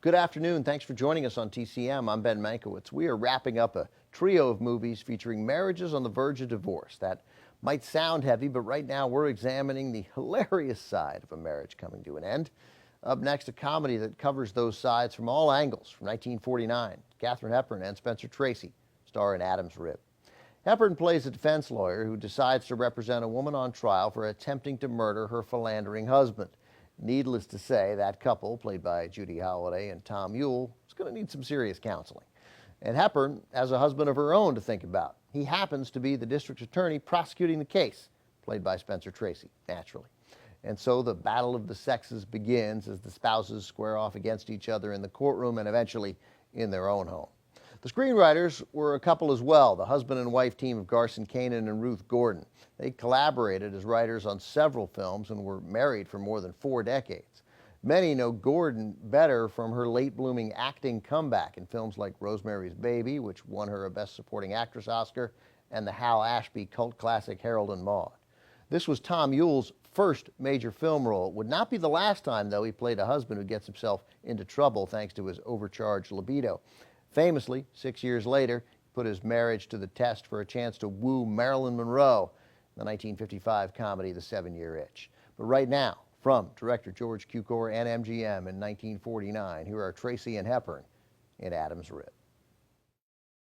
Good afternoon. Thanks for joining us on TCM. I'm Ben Mankiewicz. We are wrapping up a trio of movies featuring marriages on the verge of divorce. That might sound heavy, but right now we're examining the hilarious side of a marriage coming to an end. Up next, a comedy that covers those sides from all angles. From 1949, Katharine Hepburn and Spencer Tracy star in Adam's Rib. Hepburn plays a defense lawyer who decides to represent a woman on trial for attempting to murder her philandering husband. Needless to say, that couple, played by Judy Holliday and Tom Ewell, is going to need some serious counseling. And Hepburn has a husband of her own to think about. He happens to be the district attorney prosecuting the case, played by Spencer Tracy, naturally. And so the battle of the sexes begins as the spouses square off against each other in the courtroom and eventually in their own home. The screenwriters were a couple as well, the husband and wife team of Garson Kanin and Ruth Gordon. They collaborated as writers on several films and were married for more than 4 decades. Many know Gordon better from her late-blooming acting comeback in films like Rosemary's Baby, which won her a Best Supporting Actress Oscar, and the Hal Ashby cult classic Harold and Maude. This was Tom Ewell's first major film role. It would not be the last time, though, he played a husband who gets himself into trouble thanks to his overcharged libido. Famously, 6 years later, he put his marriage to the test for a chance to woo Marilyn Monroe in the 1955 comedy The 7-Year Itch. But right now, from director George Cukor and MGM in 1949, here are Tracy and Hepburn in Adam's Rib.